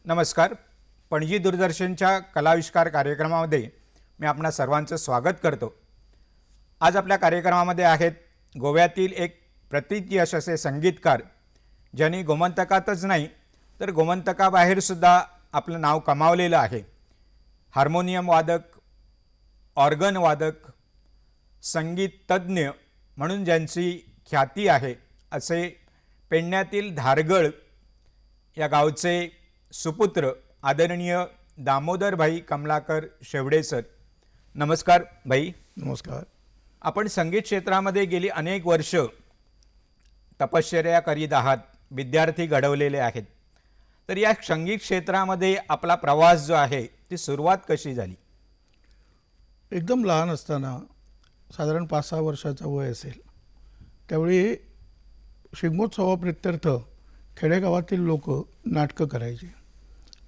नमस्कार. पणजी दूरदर्शनच्या कलाविष्कार कार्यक्रमामध्ये मी आपणा सर्वांचं स्वागत करतो. आज आपल्या कार्यक्रमामध्ये आहेत गोव्यातील एक प्रतियश असे संगीतकार ज्यांनी गोमंतकातच नाही तर गोमंतकाबाहेरसुद्धा आपलं नाव कमावलेलं आहे. हार्मोनियम वादक, ऑर्गन वादक, संगीत तज्ज्ञ म्हणून ज्यांची ख्याती आहे असे पेडण्यातील धारगळ या गावचे सुपुत्र आदरणीय दामोदरभाई कमलाकर शेवडे सर. नमस्कार भाई. नमस्कार. आपण संगीत क्षेत्रामध्ये गेली अनेक वर्ष तपश्चर्या करीत आहात, विद्यार्थी घडवलेले आहेत. तर या संगीत क्षेत्रामध्ये आपला प्रवास जो आहे ती सुरुवात कशी झाली? एकदम लहान असताना साधारण 5-6 वर्षाचा वय असेल त्यावेळी शिगमोत्सवाप्रित्यर्थ खेडेगावातील लोक नाटकं करायची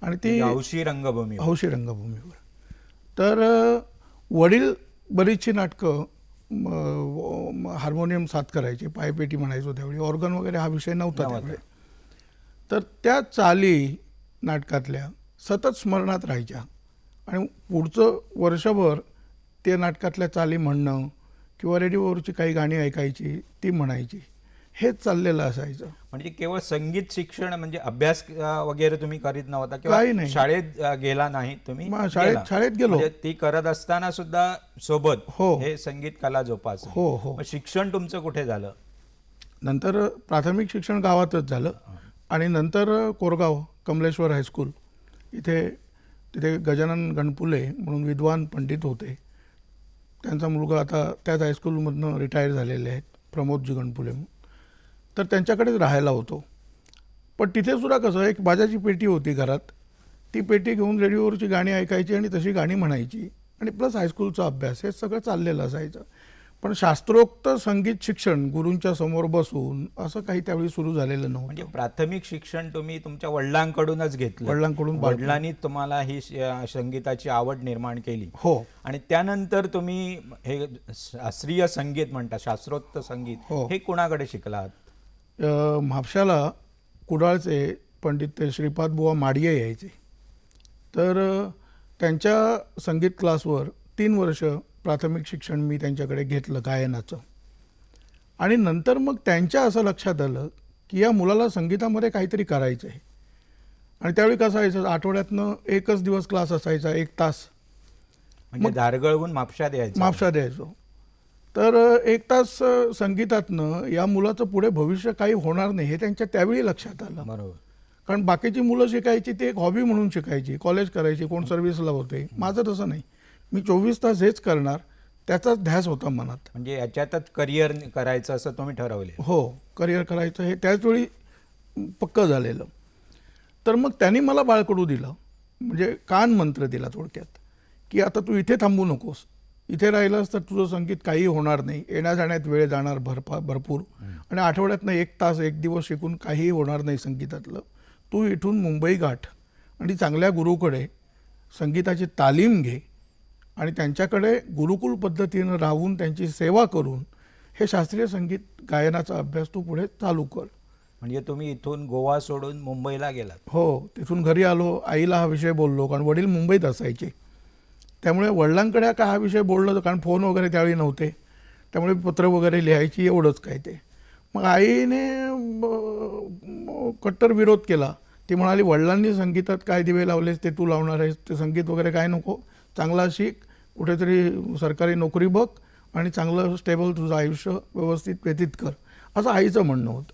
आणि ती हौशी रंगभूमीवर. तर वडील बरीचशी नाटकं हार्मोनियम साथ करायचे, पायपेटी म्हणायचो त्यावेळी. ऑर्गन वगैरे हा विषय नव्हता त्यावेळी. तर त्या चाली नाटकातल्या सतत स्मरणात राहायच्या आणि पुढचं वर्षभर ते नाटकातल्या चाली म्हणणं किंवा रेडिओवरची काही गाणी ऐकायची ती म्हणायची, हेच चाललेलं असायचं. म्हणजे केवळ संगीत शिक्षण म्हणजे अभ्यास वगैरे तुम्ही करीत नव्हता काही किंवा नाही. शाळेत गेला नाही तुम्ही? शाळेत गेलो. म्हणजे ती करत असताना सुद्धा सोबत हो. हे संगीत कला जोपासली. हो. शिक्षण तुमचं कुठे झालं? नंतर प्राथमिक शिक्षण गावातच झालं आणि नंतर कोरगाव कमलेश्वर हायस्कूल तिथे गजानन गणपुले म्हणून विद्वान पंडित होते. त्यांचा मुलगा आता त्याच हायस्कूलमधनं रिटायर झालेले आहेत, प्रमोदजी गणपुले म्हणून. तर त्यांच्याकडेच राहायला होतो. पण तिथे सुद्धा कसं, एक बाजाची पेटी होती घरात, ती पेटी घेऊन रेडिओवरची गाणी ऐकायची आणि तशी गाणी म्हणायची आणि प्लस हायस्कूलचा अभ्यास हे सगळं चाललेलं असायचं. पण शास्त्रोक्त संगीत शिक्षण गुरूंच्या समोर बसून असं काही त्यावेळी सुरू झालेलं नव्हतं. म्हणजे प्राथमिक शिक्षण तुम्ही तुमच्या वडिलांकडूनच घेतलं? वडिलांनी तुम्हाला ही संगीताची आवड निर्माण केली. हो. आणि त्यानंतर तुम्ही हे शास्त्रीय संगीत म्हणता, शास्त्रोक्त संगीत, हो. हे कुणाकडे शिकलात? म्हापशाला कुडाळचे पंडित ते श्रीपाद बुवा माडिये यायचे. तर त्यांच्या संगीत क्लासवर 3 वर्ष प्राथमिक शिक्षण मी त्यांच्याकडे घेतलं गायनाचं. आणि नंतर मग त्यांच्या असं लक्षात आलं की या मुलाला संगीतामध्ये काहीतरी करायचं आहे. आणि त्यावेळी कसं व्हायचं, आठवड्यातनं एकच दिवस क्लास असायचा, 1 तास. म्हणजे धारगळहून म्हापशात यायचो. तर 1 तास संगीतातनं या मुलाचं पुढे भविष्य काही होणार नाही हे त्यांच्या त्यावेळी लक्षात आलं. बरोबर. कारण बाकीची मुलं शिकायची ते एक हॉबी म्हणून शिकायची, कॉलेज करायची, कोण सर्व्हिसला होते. माझं तसं नाही, मी 24 तास हेच करणार, त्याचाच ध्यास होता मनात. म्हणजे याच्यातच करिअर करायचं असं तुम्ही ठरवले? हो, करिअर करायचं हे त्याचवेळी पक्कं झालेलं. तर मग त्यांनी मला बाळकडू दिलं, म्हणजे कान मंत्र दिला थोडक्यात, की आता तू इथे थांबू नकोस, इथे राहिलंस तर तुझं संगीत काही होणार नाही, येण्या जाण्यात वेळ जाणार भरपूर आणि आठवड्यातनं 1 तास 1 दिवस शिकून काहीही होणार नाही संगीतातलं. तू इथून मुंबई गाठ आणि चांगल्या गुरुकडे संगीताची तालीम घे आणि त्यांच्याकडे गुरुकुल पद्धतीनं राहून त्यांची सेवा करून हे शास्त्रीय संगीत गायनाचा अभ्यास तू पुढे चालू कर. म्हणजे तुम्ही इथून गोवा सोडून मुंबईला गेलात? हो. तिथून घरी आलो, आईला हा विषय बोललो, कारण वडील मुंबईत असायचे. त्यामुळे वडिलांकडे का हा विषय बोललो, कारण फोन वगैरे त्यावेळी नव्हते, त्यामुळे पत्र वगैरे लिहायची, एवढंच काय ते. मग आईने कट्टर विरोध केला. ती म्हणाली, वडिलांनी संगीतात काय दिवे लावलेस ते तू लावणार आहेस, ते संगीत वगैरे काय नको, चांगला शिक, कुठेतरी सरकारी नोकरी बघ आणि चांगलं स्टेबल तुझं आयुष्य व्यवस्थित व्यतीत कर, असं आईचं म्हणणं होतं.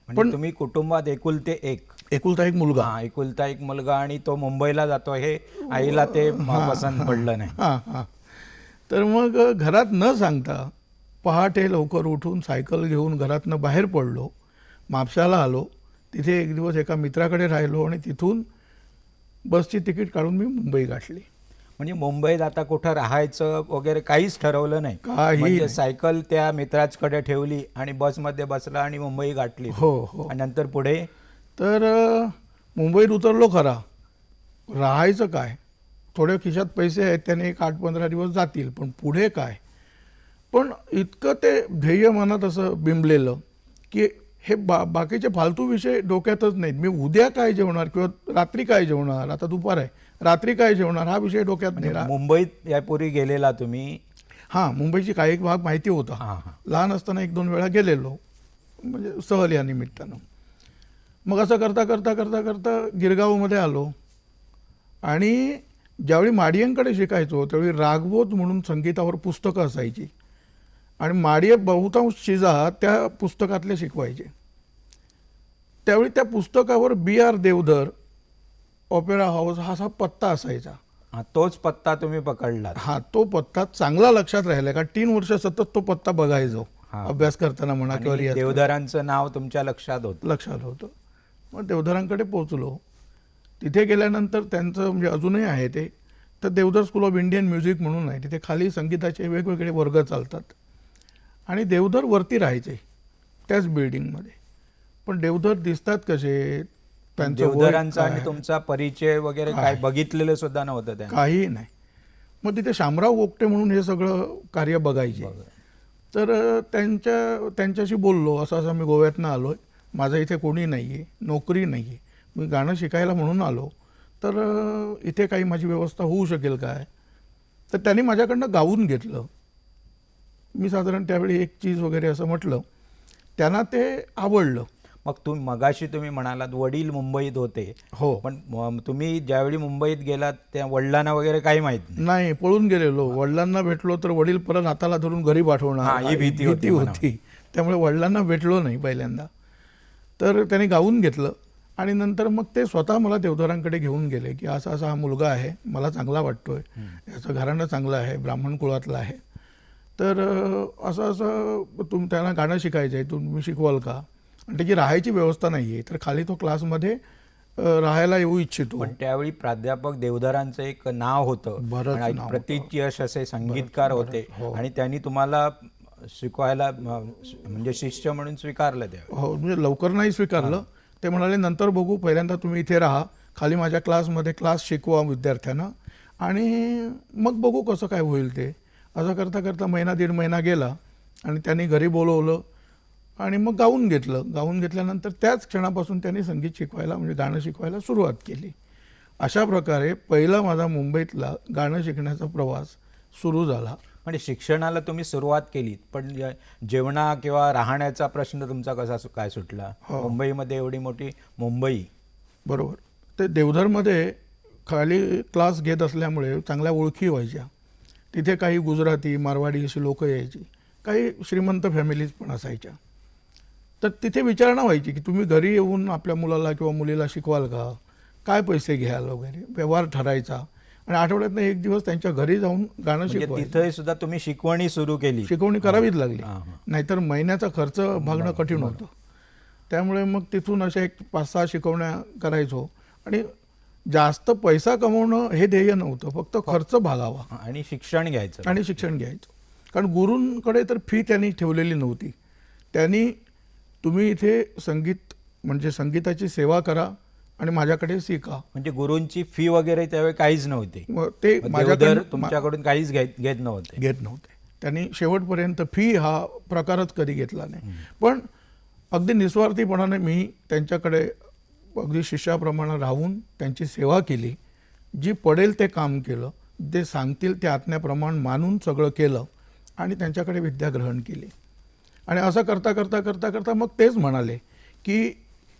पण तुम्ही कुटुंबात एकुलता एक मुलगा आणि तो मुंबईला जातो हे आईला ते पसंत पडलं नाही. तर मग घरात न सांगता पहाटे लवकर उठून सायकल घेऊन घरातनं बाहेर पडलो, म्हापशाला आलो, तिथे 1 दिवस एका मित्राकडे राहिलो आणि तिथून बसची तिकीट काढून मी मुंबई गाठली. म्हणजे मुंबईत आता कुठं राहायचं वगैरे काहीच ठरवलं नाही? काही सायकल त्या मित्राचकडे ठेवली आणि बसमध्ये बसला आणि मुंबई गाठली? हो. आणि नंतर पुढे? तर मुंबईत उतरलो खरा, राहायचं काय, थोडे खिशात पैसे आहेत त्याने 1 8-15 दिवस जातील, पण पुढे काय. पण इतकं ते ध्येय मनात असं बिंबलेलं की हे बाकीचे फालतू विषय डोक्यातच नाहीत. मी उद्या काय जेवणार किंवा रात्री काय जेवणार, आता दुपार आहे, रात्री काय जेवणार हा विषय डोक्यात नाही. मुंबईत यापूर्वी गेलेला तुम्ही? हां, मुंबईची काही भाग माहिती होता. हां हां. लहान असताना 1-2 वेळा गेलेलो, म्हणजे सहल या निमित्तानं. मग असं करता करता करता करता गिरगावमध्ये आलो आणि ज्यावेळी माडियांकडे शिकायचो त्यावेळी रागबोध म्हणून संगीतावर पुस्तकं असायची आणि माडिये बहुतांश चीजा त्या पुस्तकातले शिकवायचे. त्यावेळी त्या पुस्तकावर B.R. देवधर ऑपेरा हाऊस हा असा पत्ता असायचा. हा, तोच पत्ता तुम्ही पकडलात? हा, तो पत्ता चांगला लक्षात राहिला, कारण 3 वर्ष सतत तो पत्ता बघायचो. हा. अभ्यास करताना म्हणा किंवा आणि रियाज देवधरांचं नाव तुमच्या लक्षात होतं? लक्षात होतं. मग देवधरांकडे पोहोचलो. तिथे गेल्यानंतर त्यांचं म्हणजे अजूनही आहे ते, तर Deodhar school of Indian music म्हणून आहे. तिथे खाली संगीताचे वेगवेगळे वर्ग चालतात आणि देवधर वरती राहायचे त्याच बिल्डिंगमध्ये. पण देवधर दिसतात कसे, त्यांचं वय देवधरांचा काय, आणि तुमचा परिचय वगैरे काय बघितलेलं सुद्धा नव्हतं त्यांनी? काही नाही. मग तिथे शामराव गोगटे म्हणून हे सगळं कार्य बघायचे. तर त्यांच्याशी बोललो, असं असं मी गोव्यातनं आलो आहे, माझं इथे कोणी नाही आहे, नोकरी नाही आहे, मी गाणं शिकायला म्हणून आलो, तर इथे काही माझी व्यवस्था होऊ शकेल काय? तर त्यांनी माझ्याकडनं गाऊन घेतलं. मी साधारण त्यावेळी एक चीज वगैरे असं म्हटलं, त्यांना ते आवडलं. मग मगाशी तुम्ही म्हणालात वडील मुंबईत होते. हो. पण तुम्ही ज्यावेळी मुंबईत गेलात त्या वडिलांना वगैरे काही माहित नाही? नाही, पळून गेलेलो. वडिलांना भेटलो तर वडील परत हाताला धरून घरी पाठवणार ही भीती होती. त्यामुळे वडिलांना भेटलो नाही पहिल्यांदा. तर त्यांनी गाऊन घेतलं आणि नंतर मग ते स्वतः मला देवधरांकडे घेऊन गेले की असा असा हा मुलगा आहे, मला चांगला वाटतोय, याचं घराणं चांगलं आहे, ब्राह्मण कुळातलं आहे, तर असं असं त्यांना गाणं शिकायचं आहे, तुम्ही शिकवाल का? आणि त्याची राहायची व्यवस्था नाही आहे, तर खाली तो क्लासमध्ये राहायला येऊ इच्छितो. पण त्यावेळी प्राध्यापक देवधरांचं एक नाव होतं, बरंच आणि नाव प्रतीक यश असे संगीतकार होते, हो. आणि त्यांनी तुम्हाला शिकवायला म्हणजे शिष्य म्हणून स्वीकारलं त्यावेळी? हो, म्हणजे लवकर नाही स्वीकारलं. ते म्हणाले नंतर बघू, पहिल्यांदा तुम्ही इथे राहा, खाली माझ्या क्लासमध्ये क्लास शिकवा विद्यार्थ्यांना आणि मग बघू कसं काय होईल ते. असं करता करता 1-1.5 महिना गेला आणि त्यांनी घरी बोलवलं आणि मग गाऊन घेतलं. गाऊन घेतल्यानंतर त्याच क्षणापासून त्यांनी संगीत शिकवायला म्हणजे गाणं शिकवायला सुरुवात केली. अशा प्रकारे पहिला माझा मुंबईतला गाणं शिकण्याचा प्रवास सुरू झाला. म्हणजे शिक्षणाला तुम्ही सुरुवात केली, पण जेवणा किंवा राहण्याचा प्रश्न तुमचा कसा काय सुटला? मुंबईमध्ये एवढी मोठी मुंबई. बरोबर. ते देवधरमध्ये खाली क्लास घेत असल्यामुळे चांगल्या ओळखी व्हायच्या. तिथे काही गुजराती, मारवाडी अशी लोकं यायची, काही श्रीमंत फॅमिलीज पण असायच्या. तर तिथे विचारणा व्हायची की तुम्ही घरी येऊन आपल्या मुलाला किंवा मुलीला शिकवाल का, काय पैसे घ्याल वगैरे, व्यवहार ठरायचा. आणि आठवड्यातनं 1 दिवस त्यांच्या घरी जाऊन गाणं शिकवायचं. तिथे सुद्धा तुम्ही शिकवणी सुरू केली? शिकवणी करावीच लागली, नाहीतर महिन्याचा खर्च भागणं कठीण होतं. त्यामुळे मग तिथून अशा 5-6 शिकवण्या करायचो आणि जास्त पैसा कमवणं हे ध्येय नव्हतं, फक्त खर्च भागावा आणि शिक्षण घ्यायचं. कारण गुरूंकडे तर फी त्यांनी ठेवलेली नव्हती. त्यांनी तुम्ही इथे संगीत म्हणजे संगीताची सेवा करा आणि माझ्याकडे शिका. म्हणजे गुरूंची फी वगैरे त्यावेळी काहीच नव्हती? ते माझ्याकडे तुमच्याकडून काहीच घेत नव्हते? त्यांनी शेवटपर्यंत फी हा प्रकारच कधी घेतला नाही. पण अगदी निस्वार्थीपणाने मी त्यांच्याकडे अगदी शिष्याप्रमाणे राहून त्यांची सेवा केली. जी पडेल ते काम केलं, जे सांगतील ते आज्ञाप्रमाण मानून सगळं केलं आणि त्यांच्याकडे विद्या ग्रहण केली. आणि असं करता करता करता करता मग तेच म्हणाले की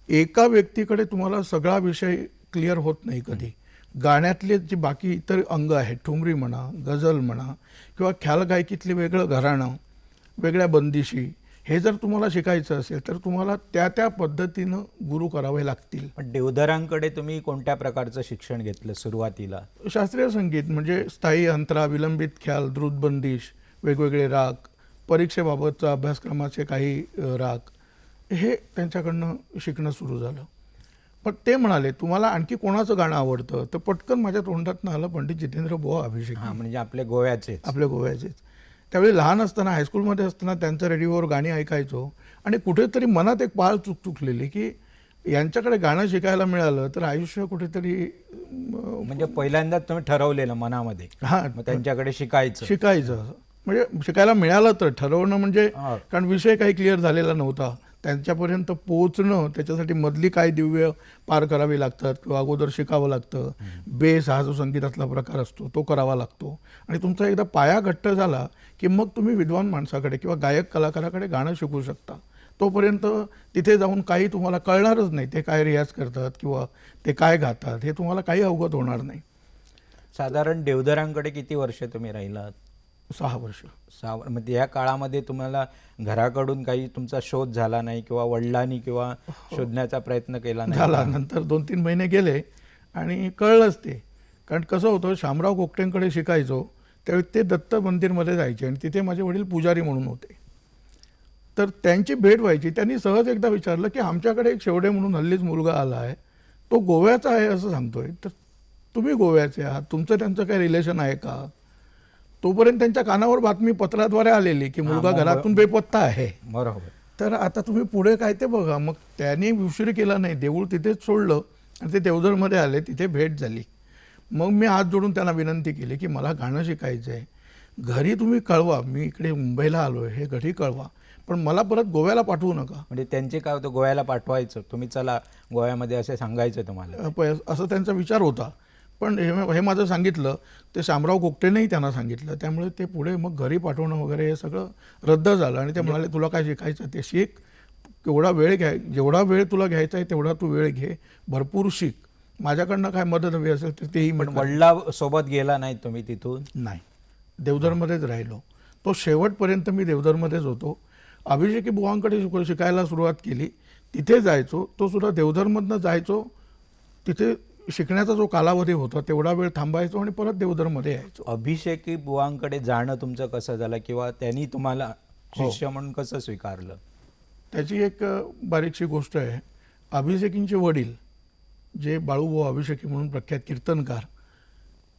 एका व्यक्तीकडे तुम्हाला सगळा विषय क्लिअर होत नाही कधी. गाण्यातले जे बाकी इतर अंग आहेत, ठुमरी म्हणा, गझल म्हणा किंवा ख्याल गायकीतले वेगळं घराणं, वेगळ्या बंदिशी, हे जर तुम्हाला शिकायचं असेल तर तुम्हाला त्या पद्धतीनं गुरु करावे लागतील. पण देवधरांकडे तुम्ही कोणत्या प्रकारचं शिक्षण घेतलं सुरुवातीला? शास्त्रीय संगीत म्हणजे स्थायी अंतरा, विलंबित ख्याल, द्रुत बंदिश, वेगवेगळे राग, परीक्षेबाबतचा अभ्यासक्रमाचे काही राग, हे त्यांच्याकडनं शिकणं सुरू झालं. पण ते म्हणाले तुम्हाला आणखी कोणाचं गाणं आवडतं? तर पटकन माझ्या तोंडातनं आलं पंडित जितेंद्र बुवा अभिषेक. म्हणजे आपल्या गोव्याचेच. त्यावेळी लहान असताना हायस्कूलमध्ये असताना त्यांचं रेडिओवर गाणी ऐकायचो आणि कुठेतरी मनात एक पाळ चुकलेली की यांच्याकडे गाणं शिकायला मिळालं तर आयुष्य कुठेतरी म्हणजे पहिल्यांदाच तुम्ही ठरवलेलं मनामध्ये त्यांच्याकडे शिकायचं. म्हणजे शिकायला मिळालं तर ठरवणं म्हणजे कारण विषय काही क्लिअर झालेला नव्हता, त्यांच्यापर्यंत पोहोचणं, त्याच्यासाठी मधली काय दिव्य पार करावी लागतात किंवा अगोदर शिकावं लागतं. बेस हा जो संगीतातला प्रकार असतो तो करावा लागतो आणि तुमचा एकदा पाया घट्ट झाला की मग तुम्ही विद्वान माणसाकडे किंवा गायक कलाकाराकडे गाणं शिकू शकता. तोपर्यंत तिथे जाऊन काही तुम्हाला कळणारच नाही, ते काय रियाज करतात किंवा ते काय गातात हे तुम्हाला काही अवगत होणार नाही. साधारण देवधरांकडे किती वर्ष तुम्ही राहिलात? 6 वर्ष. 6. मग या काळामध्ये तुम्हाला घराकडून काही तुमचा शोध झाला नाही किंवा वडिलांनी किंवा शोधण्याचा प्रयत्न केला नाही? झाला. नंतर 2-3 महिने गेले आणि कळलंच ते. कारण कसं होतं, शामराव कोकटेंकडे शिकायचो त्यावेळी ते दत्त मंदिरमध्ये जायचे आणि तिथे माझे वडील पुजारी म्हणून होते. तर त्यांची भेट व्हायची. त्यांनी सहज एकदा विचारलं की आमच्याकडे एक शेवडे म्हणून हल्लीच मुलगा आला आहे, तो गोव्याचा आहे असं सांगतोय, तर तुम्ही गोव्याचे आहात, तुमचं त्यांचं काही रिलेशन आहे का? तोपर्यंत त्यांच्या कानावर बातमी पत्राद्वारे आलेली की मुलगा मग घरातून बेपत्ता आहे. बरोबर. तर आता तुम्ही पुढे काय ते बघा. मग त्याने उशीर केला नाही, देऊळ तिथेच सोडलं आणि ते देवधरमध्ये आले, तिथे भेट झाली. मग मी हात जोडून त्यांना विनंती केली की मला गाणं शिकायचं आहे, घरी तुम्ही कळवा, मी इकडे मुंबईला आलो आहे, हे घरी कळवा, पण मला परत गोव्याला पाठवू नका. म्हणजे त्यांचे काय होतं, गोव्याला पाठवायचं, तुम्ही चला गोव्यामध्ये असे सांगायचं तुम्हाला? असं त्यांचा विचार होता. पण हे माझं सांगितलं, ते शामराव कोकटेनेही त्यांना सांगितलं, त्यामुळे ते पुढे मग घरी पाठवणं वगैरे हे सगळं रद्द झालं आणि ते म्हणाले तुला काय शिकायचं ते शिक, जेवढा वेळ तुला घ्यायचा आहे तेवढा तू वेळ घे, भरपूर शिक, माझ्याकडनं काय मदत हवी असेल तर तेही पण वडिला सोबत गेला नाही तुम्ही तिथून? नाही, देवधरमध्येच राहिलो. तो शेवटपर्यंत मी देवधरमध्येच होतो. अभिषेकी बुवांकडे शिकायला सुरुवात केली, तिथे जायचो, तो सुद्धा देवधरमधनं जायचो, तिथे शिकण्याचा जो कालावधी होता तेवढा वेळ थांबायचो आणि परत देवधरमध्ये यायचो. अभिषेकी बुवांकडे जाणं तुमचं कसं झालं किंवा त्यांनी तुम्हाला शिष्य म्हणून कसं स्वीकारलं? त्याची एक बारीकशी गोष्ट आहे. अभिषेकींचे वडील जे बाळूभाऊ अभिषेकी म्हणून प्रख्यात कीर्तनकार,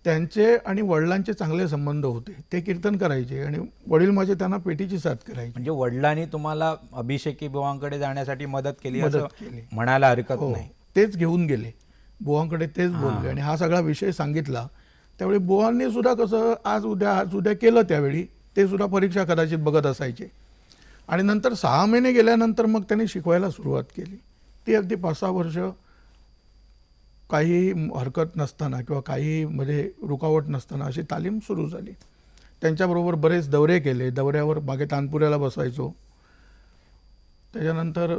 त्यांचे आणि वडिलांचे चांगले संबंध होते, ते कीर्तन करायचे आणि वडील माझे त्यांना पेटीची साथ करायचे. म्हणजे वडिलांनी तुम्हाला अभिषेकी बुवांकडे जाण्यासाठी मदत केली मदत असं केली. म्हणायला हरकत हो, नाही. तेच घेऊन गेले बुवांकडे, तेच बोलले आणि हा सगळा विषय सांगितला. त्यावेळी बुवांनी सुद्धा कसं आज उद्या केलं, त्यावेळी ते सुद्धा परीक्षा कदाचित बघत असायचे. आणि नंतर 6 महिने गेल्यानंतर मग त्यांनी शिकवायला सुरुवात केली. ती अगदी 5-6 वर्ष काही हरकत नसताना किंवा काही मध्ये रुकावट नसताना अशी तालीम सुरू झाली. त्यांच्याबरोबर बरेच दौरे केले, दौऱ्यावर मागे तानपुऱ्याला बसायचो. त्याच्यानंतर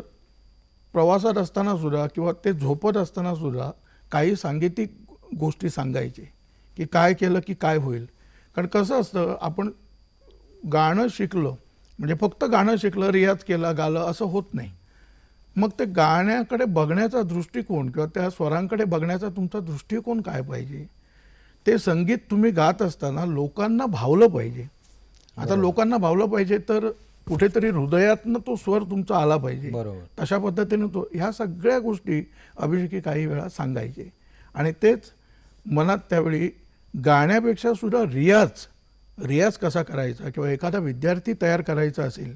प्रवासात असताना सुद्धा किंवा ते झोपत असताना सुद्धा काही सांगीतिक गोष्टी सांगायचे की काय केलं की काय होईल. कारण कसं असतं, आपण गाणं शिकलं म्हणजे फक्त गाणं शिकलं, रियाज केला, गालं असं होत नाही. मग ते गाण्याकडे बघण्याचा दृष्टिकोन किंवा त्या स्वरांकडे बघण्याचा तुमचा दृष्टिकोन काय पाहिजे. ते संगीत तुम्ही गात असताना लोकांना भावलं पाहिजे. आता लोकांना भावलं पाहिजे तर कुठेतरी हृदयातनं तो स्वर तुमचा आला पाहिजे. बरोबर. तशा पद्धतीने तो ह्या सगळ्या गोष्टी अभिषेकी काही वेळा सांगायचे आणि तेच मनात त्यावेळी गाण्यापेक्षा सुद्धा रियाज कसा करायचा किंवा एखादा विद्यार्थी तयार करायचा असेल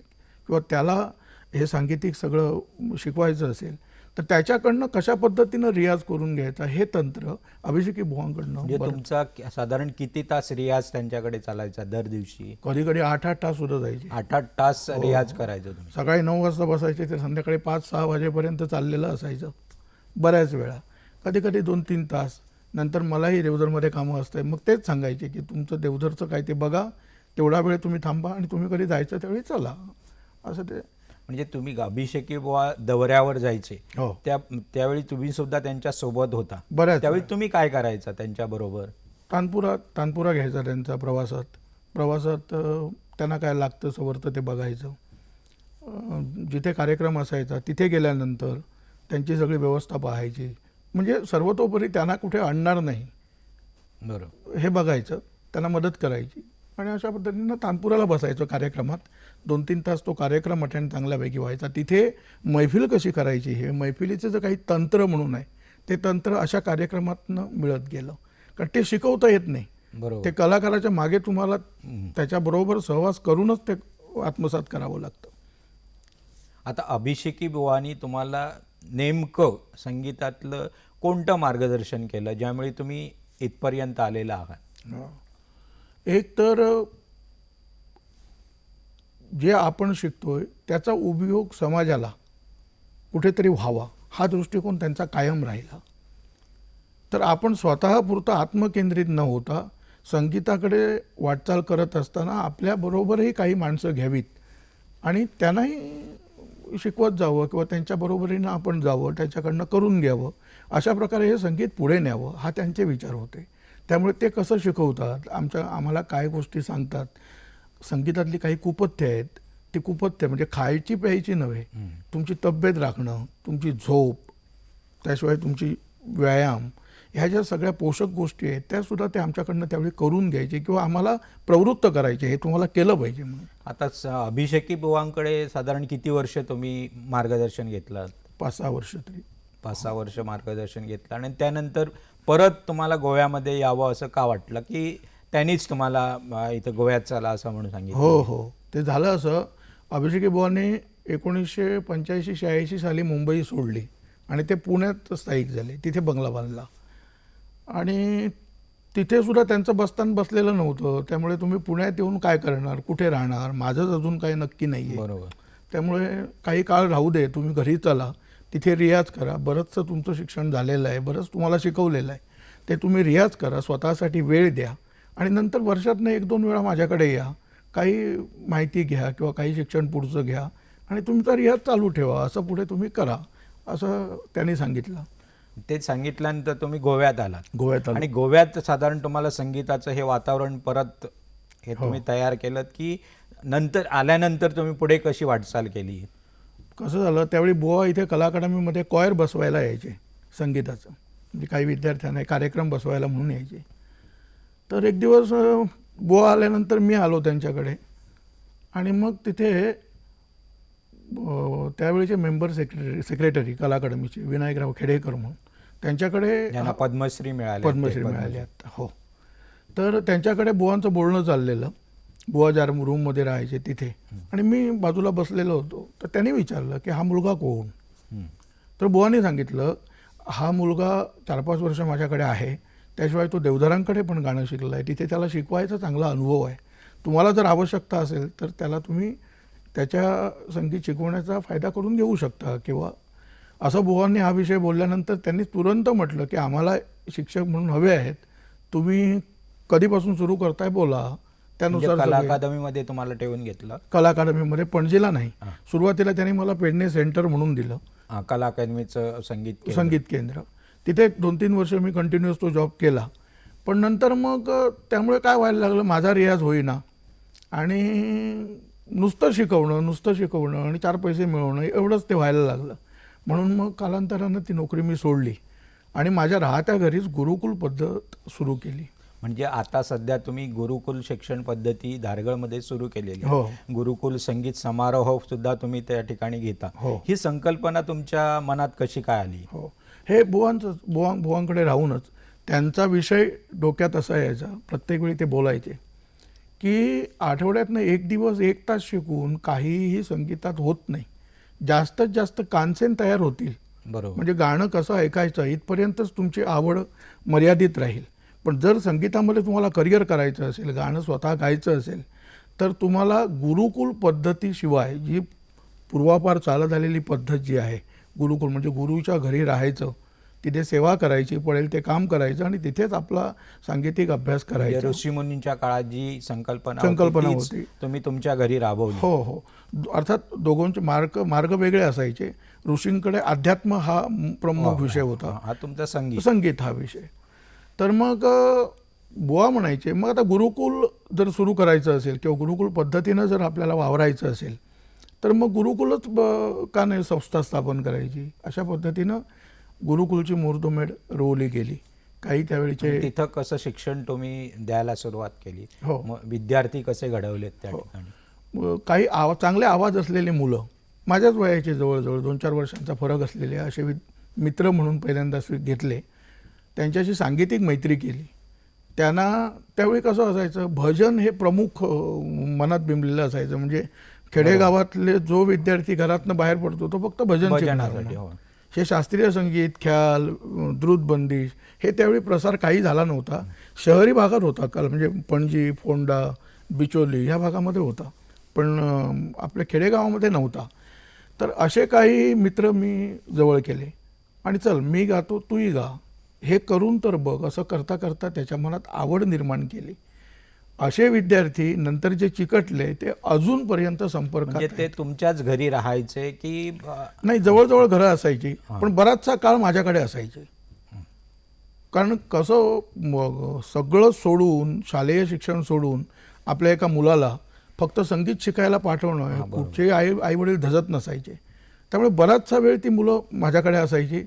किंवा त्याला हे सांगीतिक सगळं शिकवायचं असेल तर त्याच्याकडनं कशा पद्धतीनं रियाज करून घ्यायचा हे तंत्र अभिषेकी बुवांकडनं. म्हणजे तुमचा साधारण किती तास रियाज त्यांच्याकडे चालायचा दर दिवशी? कधी कधी 8-8 तास सुद्धा जायचे. 8-8 तास रियाज करायचं तुम्ही? सकाळी 9 वाजता बसायचे ते संध्याकाळी 5-6 वाजेपर्यंत चाललेलं असायचं बऱ्याच वेळा, कधी कधी 2-3 तास. नंतर मलाही देवधरमध्ये कामं असतात, मग तेच सांगायचे की तुमचं देवधरचं काय ते बघा, तेवढा वेळ तुम्ही थांबा आणि तुम्ही कधी जायचं त्यावेळी चला, असं ते. म्हणजे तुम्ही अभिषेकी बुवा दौऱ्यावर जायचे, हो, त्यावेळी तुम्ही सुद्धा त्यांच्या सोबत होता. बऱ्याच त्यावेळी वेळा. तुम्ही काय करायचं त्यांच्या बरोबर? तानपुरा घ्यायचा त्यांचा. प्रवासात त्यांना काय लागतं सवरतं ते बघायचं. जिथे कार्यक्रम असायचा तिथे गेल्यानंतर त्यांची सगळी व्यवस्था पाहायची, म्हणजे सर्वतोपरी त्यांना कुठे आणणार नाही बरोबर हे बघायचं, त्यांना मदत करायची. आणि अशा पद्धतीनं तानपुराला बसायचं कार्यक्रमात. 2-3 तास तो कार्यक्रम अटेंड चांगल्यापैकी व्हायचा. तिथे मैफिल कशी करायची हे मैफिलीचं जे काही तंत्र म्हणून आहे ते तंत्र अशा कार्यक्रमातनं मिळत गेलं. कारण ते शिकवता येत नाही, बरोबर. ते कलाकाराच्या मागे तुम्हाला त्याच्याबरोबर सहवास करूनच ते आत्मसात करावं लागतं. आता अभिषेकी बुवानी तुम्हाला नेमकं संगीतातलं कोणतं मार्गदर्शन केलं ज्यामुळे तुम्ही इथपर्यंत आलेला आहात? एक तर जे आपण शिकतोय त्याचा उपयोग समाजाला कुठेतरी व्हावा हा दृष्टिकोन त्यांचा कायम राहिला. तर आपण स्वतःपुरतं आत्मकेंद्रित न होता संगीताकडे वाटचाल करत असताना आपल्याबरोबरही काही माणसं घ्यावीत आणि त्यांनाही शिकवत जावं किंवा त्यांच्या बरोबरीनं आपण जावं, त्याच्याकडनं करून घ्यावं, अशा प्रकारे हे संगीत पुढे न्यावं हा त्यांचे विचार होते. त्यामुळे ते कसं शिकवतात, आम्हाला काय गोष्टी सांगतात, संगीतातली काही कुपथ्य आहेत, ती कुपथ्य म्हणजे खायची प्यायची नव्हे, तुमची तब्येत राखणं, तुमची झोप, त्याशिवाय तुमची व्यायाम, ह्या ज्या सगळ्या पोषक गोष्टी आहेत त्यासुद्धा ते आमच्याकडनं त्यावेळी करून घ्यायचे किंवा आम्हाला प्रवृत्त करायचे, हे तुम्हाला केलं पाहिजे म्हणून. आता अभिषेकी बुवांकडे साधारण किती वर्ष तुम्ही मार्गदर्शन घेतलं? 5-6 वर्ष तरी. 5-6 वर्ष मार्गदर्शन घेतलं आणि त्यानंतर परत तुम्हाला गोव्यामध्ये यावं असं का वाटलं, की त्यांनीच तुम्हाला इथं गोव्यात चला असं म्हणून सांगितलं? हो, ते झालं असं, अभिषेकी बुवांनी 1985-86 साली मुंबई सोडली आणि ते पुण्यात स्थायिक झाले. तिथे बंगला बांधला आणि तिथे सुद्धा त्यांचं बसतान बसलेलं नव्हतं. त्यामुळे तुम्ही पुण्यात येऊन काय करणार, कुठे राहणार, माझंच अजून काही नक्की नाही आहे. बरोबर. त्यामुळे काही काळ राहू दे, तुम्ही घरी चला, तिथे रियाज करा, बरंचसं तुमचं शिक्षण झालेलं आहे, बरंच तुम्हाला शिकवलेलं आहे, ते तुम्ही रियाज करा, स्वतःसाठी वेळ द्या आणि नंतर वर्षातनं 1-2 वेळा माझ्याकडे या, काही माहिती घ्या किंवा काही शिक्षण पुढचं घ्या आणि तुमचा रियाज चालू ठेवा, असं पुढे तुम्ही करा, असं त्यांनी सांगितलं. ते सांगितल्यानंतर तुम्ही गोव्यात आलात. गोव्यात आलो. आणि गोव्यात साधारण तुम्हाला संगीताचं हे वातावरण परत हे तुम्ही तयार केलं, की नंतर आल्यानंतर तुम्ही पुढे कशी वाटचाल केली? कसं झालं, त्यावेळी बुवा इथे कला अकादमीमध्ये कॉयर बसवायला यायचे संगीताचं, म्हणजे काही विद्यार्थ्यांना कार्यक्रम बसवायला म्हणून यायचे. तर एक दिवस बुवा आल्यानंतर मी आलो त्यांच्याकडे आणि मग तिथे त्यावेळेचे मेंबर सेक्रेटरी कला अकादमीचे विनायकराव खेडेकर म्हणून, त्यांच्याकडे ज्यांना पद्मश्री मिळाली आता. हो, तर त्यांच्याकडे बुवांचं बोलणं चाललेलं. बुवा ज्या रूममध्ये राहायचे तिथे आणि मी बाजूला बसलेलो होतो. तर त्यांनी विचारलं की हा मुलगा कोण? तर बुवांनी सांगितलं, हा मुलगा 4-5 वर्ष माझ्याकडे आहे, त्याशिवाय तो देवधरांकडे पण गाणं शिकलेला आहे, तिथे त्याला शिकवायचा चांगला अनुभव आहे, तुम्हाला जर आवश्यकता असेल तर त्याला तुम्ही त्याच्या संगीत शिकवण्याचा फायदा करून घेऊ शकता. किंवा असं बुवांनी हा विषय बोलल्यानंतर त्यांनी तुरंत म्हटलं की आम्हाला शिक्षक म्हणून हवे आहेत, तुम्ही कधीपासून सुरू करताय बोला, त्यानुसार. कला अकादमीमध्ये तुम्हाला ठेवून घेतलं? कला अकादमीमध्ये, पणजीला नाही. सुरुवातीला त्यांनी मला पेडणे सेंटर म्हणून दिलं, कला अकादमीचं संगीत केंद्र. तिथे 2-3 वर्ष मी कंटिन्युअस तो जॉब केला. पण नंतर मग त्यामुळे काय व्हायला लागलं, माझा रियाज होईना आणि नुसतं शिकवणं आणि 4 पैसे मिळवणं एवढंच ते व्हायला लागलं. म्हणून मग कालांतरानं ती नोकरी मी सोडली आणि माझ्या राहत्या घरीच गुरुकुल पद्धत सुरू केली. म्हणजे आता सध्या तुम्ही गुरुकुल शिक्षण पद्धती धारगळमध्ये सुरू केलेली आहे. हो. गुरुकुल संगीत समारोह सुद्धा तुम्ही त्या ठिकाणी घेता. हो. ही संकल्पना तुमच्या मनात कशी काय आली? हो, हे बुवांकडे राहूनच त्यांचा विषय डोक्यात असा यायचा, प्रत्येक वेळी ते बोलायचे की आठवड्यातनं 1 दिवस 1 तास शिकून काहीही संगीतात होत नाही, जास्तीत जास्त कानसेन तयार होतील. बरोबर. म्हणजे गाणं कसं ऐकायचं इथपर्यंतच तुमची आवड मर्यादित राहील. पण जर संगीतामध्ये तुम्हाला करिअर करायचं असेल, गाणं स्वतः गायचं असेल, तर तुम्हाला गुरुकुल पद्धतीशिवाय जी पूर्वापार चालत आलेली पद्धत जी आहे, गुरुकुल म्हणजे गुरुच्या घरी राहायचं, तिथे सेवा करायची, पडेल ते काम करायचं आणि तिथेच आपला सांगीतिक अभ्यास करायचा. ऋषीमुनींच्या काळात जी संकल्पना होती तुम्ही तुमच्या घरी राबवली. हो, अर्थात दोघांचे मार्ग वेगळे असायचे. ऋषींकडे अध्यात्म हा प्रमुख विषय होता, हा तुमचा संगीत हा विषय. तर मग बुवा म्हणायचे, मग आता गुरुकुल जर सुरू करायचं असेल किंवा गुरुकुल पद्धतीनं जर आपल्याला वावरायचं असेल तर मग गुरुकुलच का नाही संस्था स्थापन करायची. अशा पद्धतीनं गुरुकुलची मुहूर्तमेढ रोवली गेली. काही त्यावेळीचे तिथं कसं शिक्षण तुम्ही द्यायला सुरुवात केली? हो. मग विद्यार्थी कसे घडवलेत त्या ठिकाणी? काही चांगले आवाज असलेले मुलं, माझ्याच वयाचे जवळजवळ 2-4 वर्षांचा फरक असलेले असे मित्र म्हणून पहिल्यांदा घेतले. त्यांच्याशी सांगीतिक मैत्री केली. त्यांना त्यावेळी कसं असायचं, भजन हे प्रमुख मनात बिंबलेलं असायचं. म्हणजे खेडेगावातले जो विद्यार्थी घरातनं बाहेर पडतो तो फक्त भजन शिकण्यासाठी. हे शास्त्रीय संगीत, ख्याल, द्रुत बंदिश हे त्यावेळी प्रसार काही झाला नव्हता. शहरी भागात होता काल, म्हणजे पणजी, फोंडा, बिचोली ह्या भागामध्ये होता, पण आपल्या खेडेगावामध्ये नव्हता. तर असे काही मित्र मी जवळ केले आणि चल मी गातो तूही गा, हे करून तर बघ, असं करता करता त्याच्या मनात आवड निर्माण केली. असे विद्यार्थी नंतर जे चिकटले ते अजूनपर्यंत संपर्कात म्हणजे ते आहेत. तुमच्याच घरी राहायचे की नाही, जवळजवळ घरं असायची, पण बराचसा काळ माझ्याकडे असायचे. कारण कसं सगळं सोडून, शालेय शिक्षण सोडून आपल्या एका मुलाला फक्त संगीत शिकायला पाठवणं कुठचेही आईवडील धजत नसायचे. त्यामुळे बराचसा वेळ ती मुलं माझ्याकडे असायची,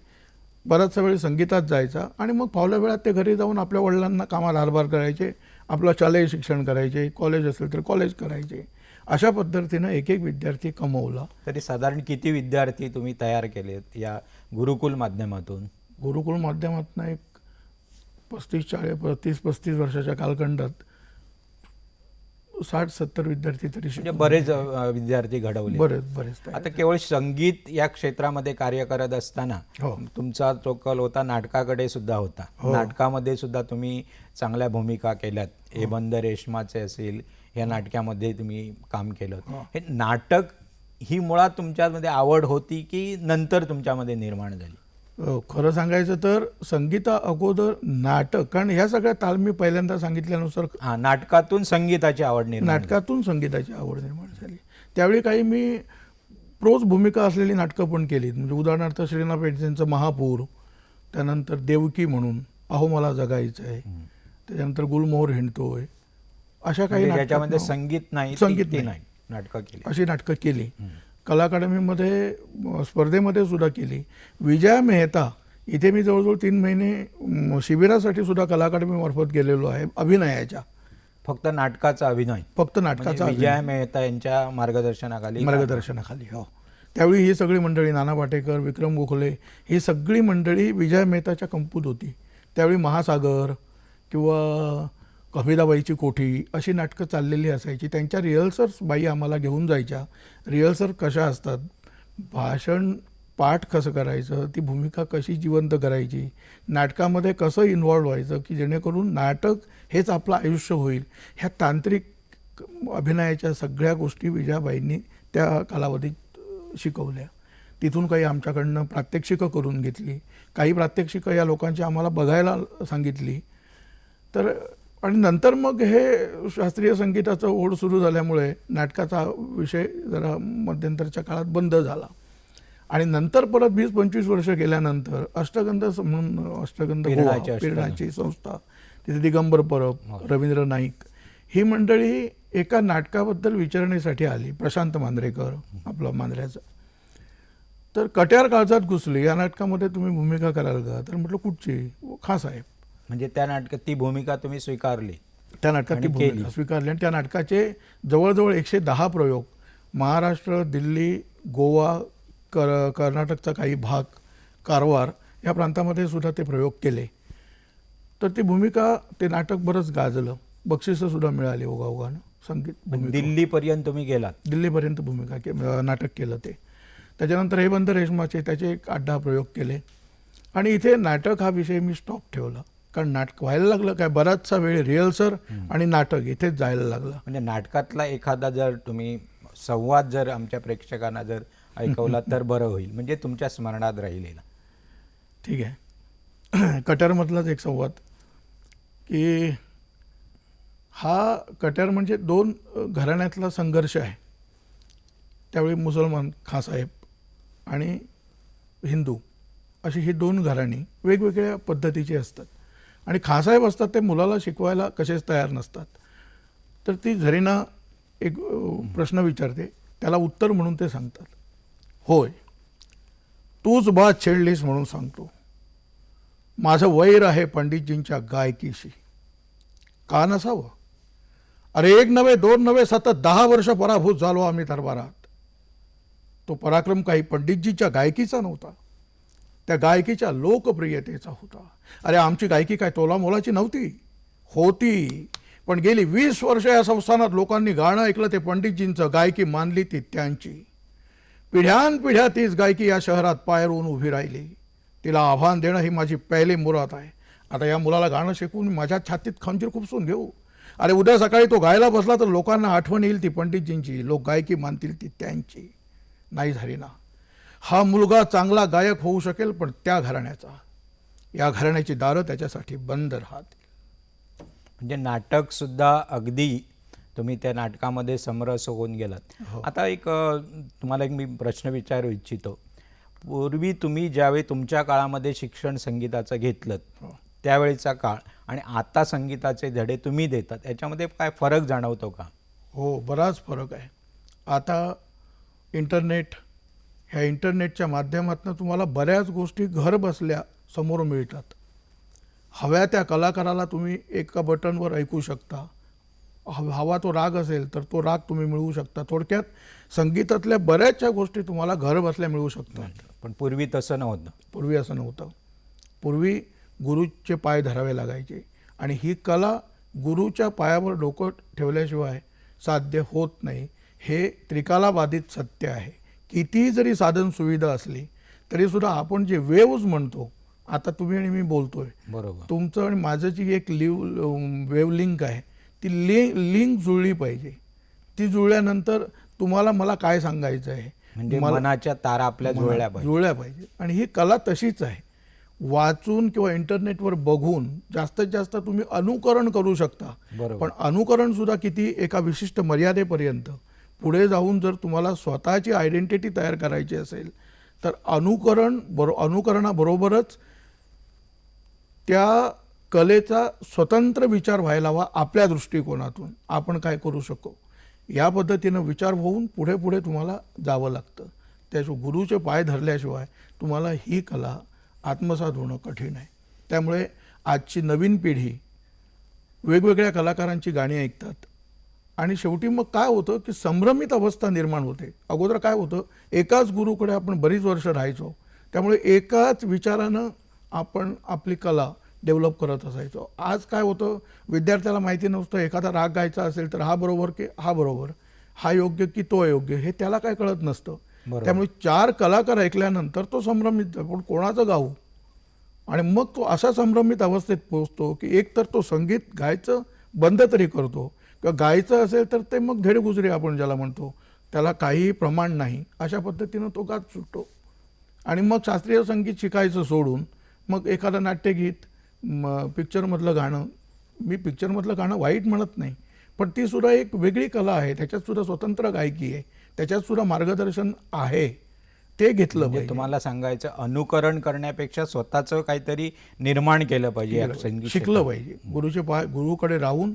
बराचसा वेळ संगीतात जायचा आणि मग फावल्या वेळात ते घरी जाऊन आपल्या वडिलांना कामाला हातभार करायचे, आपलं शालेय शिक्षण करायचे, कॉलेज असेल तर कॉलेज करायचे. अशा पद्धतीनं एक एक विद्यार्थी कमवला. तरी साधारण किती विद्यार्थी तुम्ही तयार केलेत या गुरुकुल माध्यमातून? गुरुकुल माध्यमातून एक 35 वर्षाच्या कालखंडात 60-70 विद्यार्थी तरी म्हणजे शिकवले. बरेच विद्यार्थी घडवले. बरेच आता केवळ संगीत या क्षेत्रामध्ये कार्य करत असताना हो. तुमचा जो कल होता नाटकाकडे सुद्धा होता. नाटकामध्ये सुद्धा तुम्ही चांगल्या भूमिका केल्यात. हे बंद रेशमाचे असेल, या नाटकामध्ये तुम्ही काम केलं. हे नाटक ही मुळात तुमच्यामध्ये आवड होती की नंतर तुमच्यामध्ये निर्माण झाली? खरं सांगायचं तर संगीता अगोदर नाटक, कारण ह्या सगळ्या ताल मी पहिल्यांदा सांगितल्यानुसार हा, नाटकातून संगीताची आवड निर्माण झाली. नाटकातून संगीताची आवड निर्माण झाली. त्यावेळी काही मी प्रोज भूमिका असलेली नाटकं पण केली. म्हणजे उदाहरणार्थ श्रीना पेंडसेंचं महापूर, त्यानंतर देवकी म्हणून, अहो मला जगायचं आहे, त्याच्यानंतर गुलमोहर हिंडतोय, अशा काही म्हणजे ज्याच्यामध्ये नाटकात संगीत नाही, संगीत ती नाही. नाटकं केली. अशी नाटकं केली. कला अकादमीमध्ये स्पर्धेमध्ये सुद्धा केली. विजया मेहता इथे मी जवळजवळ 3 महिने शिबिरासाठी सुद्धा कला अकादमीमार्फत गेलेलो आहे, अभिनयाच्या. फक्त नाटकाचा अभिनय? फक्त नाटकाचा म्हणजे विजया मेहता यांच्या मार्गदर्शनाखाली? मार्गदर्शनाखाली, हो. त्यावेळी ही सगळी मंडळी, नाना पाटेकर, विक्रम गोखले, ही सगळी मंडळी विजया मेहताच्या कंपूत होती. त्यावेळी महासागर किंवा कबीराबाईची कोठी अशी नाटकं चाललेली असायची. त्यांच्या रिहर्सल्स बाई आम्हाला घेऊन जायच्या. रिहर्सल कशा असतात, भाषण पाठ कसं करायचं, ती भूमिका कशी जिवंत करायची, नाटकामध्ये कसं इन्व्हॉल्व व्हायचं की जेणेकरून नाटक हेच आपलं आयुष्य होईल, ह्या तांत्रिक अभिनयाच्या सगळ्या गोष्टी विजयाबाईंनी त्या कालावधीत शिकवल्या. तिथून काही आमच्याकडनं प्रात्यक्षिकं करून घेतली, काही प्रात्यक्षिकं या लोकांची आम्हाला बघायला सांगितली. तर आणि नंतर मग हे शास्त्रीय संगीताचं ओढ सुरू झाल्यामुळे नाटकाचा विषय जरा मध्यंतरच्या काळात बंद झाला. आणि नंतर परत 20-25 वर्ष गेल्यानंतर अष्टगंध म्हणून अष्टगंध प्रेरणाची संस्था, तिथे दिगंबर परब, रवींद्र नाईक ही मंडळी एका नाटकाबद्दल विचारणेसाठी आली. प्रशांत मांद्रेकर आपला मांद्र्याचा. तर कट्यार काळजात घुसली या नाटकामध्ये तुम्ही भूमिका कराल का? तर म्हटलं कुठची? खा साहेब. म्हणजे त्या नाटकात ती भूमिका तुम्ही स्वीकारली? त्या नाटकात ती भूमिका स्वीकारली आणि त्या नाटकाचे जवळजवळ 110 प्रयोग महाराष्ट्र, दिल्ली, गोवा, कर्नाटकचा काही भाग, कारवार या प्रांतामध्ये सुद्धा ते प्रयोग केले. तर ती भूमिका, ते नाटक बरंच गाजलं, बक्षिसं सुद्धा मिळाली ओघाओघानं. संगीत दिल्लीपर्यंत तुम्ही गेलात? दिल्लीपर्यंत नाटक केलं ते. त्याच्यानंतर हे बंद रेशमाचे त्याचे एक 8-10 प्रयोग केले. आणि इथे नाटक हा विषय मी स्टॉप ठेवला, कारण नाटक व्हायला लागलं काय, बराचसा वेळ रिहर्सल आणि नाटक इथेच जायला लागला. म्हणजे नाटकातला एखादा जर तुम्ही संवाद जर आमच्या प्रेक्षकांना जर ऐकवला तर बरं होईल, म्हणजे तुमच्या स्मरणात राहील. ठीक आहे. कट्यारमधलाच एक संवाद की हा कट्यार म्हणजे 2 घराण्यातला संघर्ष आहे. त्यावेळी मुसलमान खासाहेब आणि हिंदू अशी ही 2 घराणी वेगवेगळ्या पद्धतीची असतात. आणि खासाहेब असतात ते मुलाला शिकवायला कसेच तयार नसतात. तर ती झरीना एक प्रश्न विचारते, त्याला उत्तर म्हणून ते सांगतात, होय तूच बात छेडलीस म्हणून सांगतो, माझं वैर आहे पंडितजींच्या गायकीशी. का नसावं? अरे 1 नव्हे 2 नव्हे सतत 10 वर्ष पराभूत झालो आम्ही दरबारात. तो पराक्रम काही पंडितजीच्या गायकीचा नव्हता, त्या गायकीच्या लोकप्रियतेचा होता. अरे आमची गायकी काय तोलामोलाची नव्हती, होती, पण गेली 20 वर्ष या संस्थानात लोकांनी गाणं ऐकलं ते पंडितजींचं, गायकी मानली ती त्यांची. पिढ्यानपिढ्या तीच गायकी या शहरात पायरून उभी राहिली. तिला आव्हान देणं ही माझी पहिली मुराद आहे. आता या मुलाला गाणं शिकवून माझ्या छातीत खंजीर खुपसून घेऊ? अरे उद्या सकाळी तो गायला बसला तर लोकांना आठवण येईल ती पंडितजींची, लोक गायकी मानतील ती त्यांची. नाही झाली ना. हा मुलगा चांगला गायक होऊ शकेल, पण त्या घराण्याचा, या घराण्याची दारं त्याच्यासाठी बंद राहतील. म्हणजे नाटक सुद्धा अगदी तुम्ही त्या नाटकामध्ये समरस होऊन गेलात. हो. आता एक तुम्हाला एक मी प्रश्न विचारू इच्छितो. पूर्वी तुम्ही ज्यावेळी तुमच्या काळामध्ये शिक्षण संगीताचं घेतलं हो. त्यावेळीचा काळ आणि आता संगीताचे धडे तुम्ही देतात याच्यामध्ये काय फरक जाणवतो का? हो, बराच फरक आहे. आता इंटरनेट, ह्या इंटरनेटच्या माध्यमातून तुम्हाला बऱ्याच गोष्टी घर बसल्या समोर मिळतात. हव्या त्या कलाकाराला तुम्ही एका बटनवर ऐकू शकता. हवा तो राग असेल तर तो राग तुम्ही मिळवू शकता. थोडक्यात संगीतातल्या बऱ्याचशा गोष्टी तुम्हाला घर बसल्या मिळू शकतात. पण पूर्वी तसं नव्हतं. पूर्वी असं नव्हतं. पूर्वी गुरुचे पाय धरावे लागायचे आणि ही कला गुरुच्या पायावर डोकं ठेवल्याशिवाय साध्य होत नाही. हे त्रिकालाबाधित सत्य आहे. कितीही जरी साधन सुविधा असली तरीसुद्धा आपण जे वेव्ज म्हणतो, आता तुम्ही आणि मी बोलतोय, बरोबर. तुमचं आणि माझं जी एक वेवलिंक आहे ती लिंक जुळली पाहिजे. ती जुळल्यानंतर तुम्हाला मला काय सांगायचं आहे, म्हणजे मनाच्या तारा आपल्या जुळल्या पाहिजे. जुळल्या पाहिजे. आणि ही कला तशीच आहे. वाचून किंवा इंटरनेटवर बघून जास्तीत जास्त तुम्ही अनुकरण करू शकता, बरोबर. पण अनुकरण सुद्धा किती, एका विशिष्ट मर्यादेपर्यंत. पुढे जाऊन जर तुम्हाला स्वतःची आयडेंटिटी तयार करायची असेल तर अनुकरणाबरोबरच त्या कलेचा स्वतंत्र विचार व्हायला हवा. आपल्या दृष्टिकोनातून आपण काय करू शकू या पद्धतीनं विचार होऊन पुढे पुढे तुम्हाला जावं लागतं. त्याशिवाय गुरुचे पाय धरल्याशिवाय तुम्हाला ही कला आत्मसात होणं कठीण आहे. त्यामुळे आजची नवीन पिढी वेगवेगळ्या कलाकारांची गाणी ऐकतात आणि शेवटी मग काय होतं की संभ्रमित अवस्था निर्माण होते. अगोदर काय होतं, एकाच गुरुकडे आपण बरीच वर्ष राहायचो, त्यामुळे एकाच विचारानं आपण आपली कला डेव्हलप करत असायचो. आज काय होतं, विद्यार्थ्याला माहिती नसतं, एखादा राग गायचा असेल तर हा बरोबर की हा बरोबर, हा योग्य की तो अयोग्य, हे त्याला काय कळत नसतं. बरोबर. त्यामुळे 4 कलाकार ऐकल्यानंतर तो संभ्रमित, पण कोणाचं गाऊ, आणि मग तो अशा संभ्रमित अवस्थेत पोहोचतो की एक तर तो संगीत गायचं बंद तरी करतो, किंवा गायचं असेल तर ते मग धेडगुजरी आपण ज्याला म्हणतो, त्याला काहीही प्रमाण नाही, अशा पद्धतीनं तो गात सुटतो. आणि मग शास्त्रीय संगीत शिकायचं सोडून मग एखादं नाट्यगीत, पिक्चरमधलं गाणं, मी पिक्चरमधलं गाणं वाईट म्हणत नाही, पण ती सुद्धा एक वेगळी कला आहे. त्याच्यात सुद्धा स्वतंत्र गायकी आहे, त्याच्यात सुद्धा मार्गदर्शन आहे, ते घेतलं म्हणजे पाहिजे. तुम्हाला सांगायचं अनुकरण करण्यापेक्षा स्वतःचं काहीतरी निर्माण केलं पाहिजे या संगीत शिकलं पाहिजे. गुरुचे पाय, गुरुकडे राहून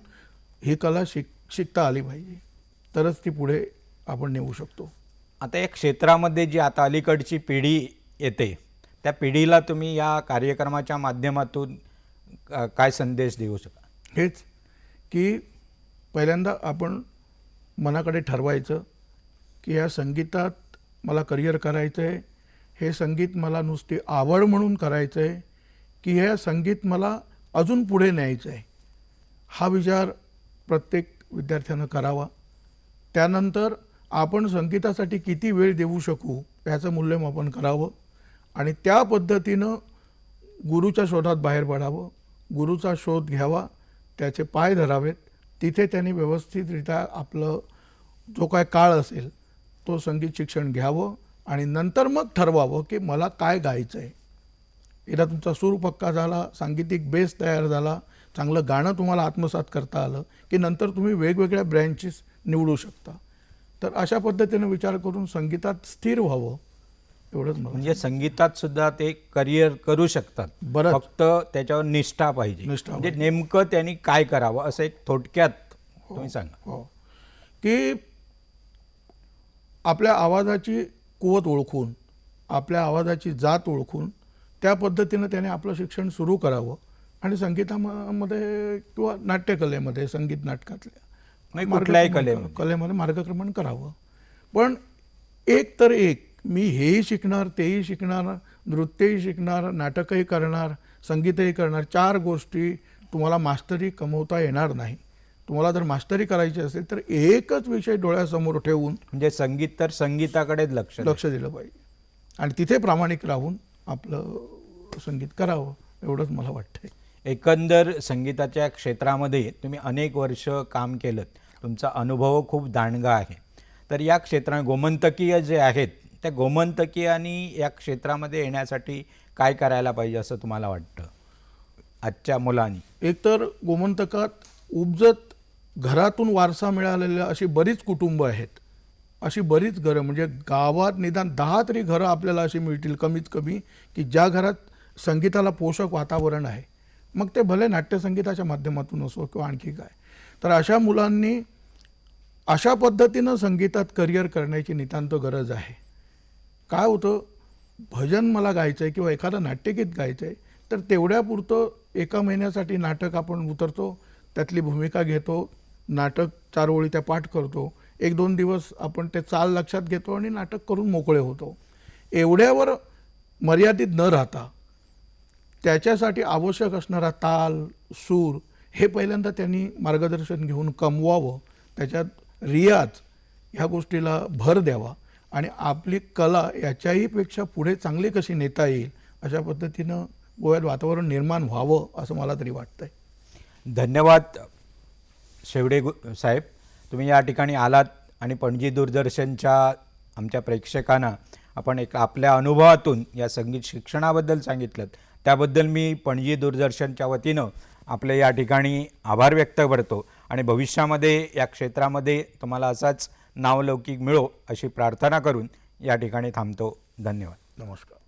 ही कला शिकता आली पाहिजे, तरच ती पुढे आपण नेऊ शकतो. आता या क्षेत्रामध्ये जी आता अलीकडची पिढी येते त्या पिढीला तुम्ही या कार्यक्रमाच्या माध्यमातून काय संदेश देऊ शकाल? हेच की पहिल्यांदा आपण मनाकडे ठरवायचं की या संगीतात मला करिअर करायचं आहे, हे संगीत मला नुसती आवड म्हणून करायचं आहे की हे संगीत मला अजून पुढे न्यायचं आहे. हा विचार प्रत्येक विद्यार्थ्यानं करावा. त्यानंतर आपण संगीतासाठी किती वेळ देऊ शकू याचं मूल्यमापन करावं आणि त्या पद्धतीनं गुरुच्या शोधात बाहेर पडावं. गुरुचा शोध घ्यावा, त्याचे पाय धरावेत, तिथे त्यांनी व्यवस्थितरित्या आपलं जो काय काळ असेल तो संगीत शिक्षण घ्यावं आणि नंतर मग ठरवावं की मला काय गायचं आहे. एकदा तुमचा सूर पक्का झाला, सांगीतिक बेस तयार झाला, चांगलं गाणं तुम्हाला आत्मसात करता आलं की नंतर तुम्ही वेगवेगळ्या ब्रँचेस निवडू शकता. तर अशा पद्धतीनं विचार करून संगीतात स्थिर व्हावं, एवढंच मला. म्हणजे संगीतात सुद्धा ते करिअर करू शकतात, बरंच. फक्त त्याच्यावर निष्ठा पाहिजे. निष्ठा म्हणजे नेमकं त्यांनी काय करावं असं एक थोडक्यात तुम्ही सांगा. हो, की आपल्या आवाजाची कुवत ओळखून, आपल्या आवाजाची जात ओळखून त्या पद्धतीनं त्याने आपलं शिक्षण सुरू करावं आणि संगीतामध्ये किंवा नाट्यकलेमध्ये, संगीत नाटकातल्या नाही, कुठल्याही कलेमध्ये मार्गक्रमण करावं. पण एक तर एक, मी हेही शिकणार, तेही शिकणार, नृत्यही शिकणार, नाटकही करणार, संगीतही करणार, 4 गोष्टी तुम्हाला मास्टरी कमवता येणार नाही. तुम्हाला जर मास्टरी करायची असेल तर एकच विषय डोळ्यासमोर ठेवून म्हणजे संगीत तर संगीताकडेच लक्ष दिलं पाहिजे आणि तिथे प्रामाणिक राहून आपलं संगीत करावं, एवढंच मला वाटतंय. एकंदर संगीताच्या क्षेत्रामध्ये तुम्ही अनेक वर्ष काम केलं, तुमचा अनुभव खूप दांडगा आहे. तर या क्षेत्रात गोमंतकीय जे आहेत त्या गोमंतकीयांनी या क्षेत्रामध्ये येण्यासाठी काय करायला पाहिजे असं तुम्हाला वाटतं आजच्या मुलांनी? एकतर गोमंतकात उपजत घरातून वारसा मिळालेल्या अशी बरीच कुटुंब आहेत, अशी बरीच घरं, म्हणजे गावात निदान 10 तरी घरं आपल्याला अशी मिळतील कमीत कमी, की ज्या घरात संगीताला पोषक वातावरण आहे. मग ते भले नाट्यसंगीताच्या माध्यमातून असो किंवा आणखी काय. तर अशा मुलांनी अशा पद्धतीनं संगीतात करिअर करण्याची नितांत गरज आहे. काय होतं, भजन मला गायचं आहे किंवा एखादं नाट्यगीत गायचं आहे, तर तेवढ्यापुरतं एका महिन्यासाठी नाटक आपण उतरतो, त्यातली भूमिका घेतो, नाटक 4 ओळी त्या पाठ करतो, 1-2 दिवस आपण ते चाल लक्षात घेतो आणि नाटक करून मोकळे होतो. एवढ्यावर मर्यादित न राहता त्याच्यासाठी आवश्यक असणारा ताल, सूर हे पहिल्यांदा त्यांनी मार्गदर्शन घेऊन कमवावं, त्याच्यात रियाज ह्या गोष्टीला भर द्यावा आणि आपली कला याच्याही पेक्षा पुढे चांगली कशी नेता येईल अशा पद्धतीनं गोव्यात वातावरण निर्माण व्हावं असं मला तरी वाटतंय. धन्यवाद शेवडे साहेब, तुम्ही या ठिकाणी आलात आणि पणजी दूरदर्शनच्या आमच्या प्रेक्षकांना आपण एक आपल्या अनुभवातून या संगीत शिक्षणाबद्दल सांगितलं. त्याबद्दल मी पणजी दूरदर्शनच्या वतीनं आपले या ठिकाणी आभार व्यक्त करतो आणि भविष्यामध्ये या क्षेत्रामध्ये तुम्हाला असाच नावलौकिक मिळो अशी प्रार्थना करून या ठिकाणी थांबतो. धन्यवाद. नमस्कार.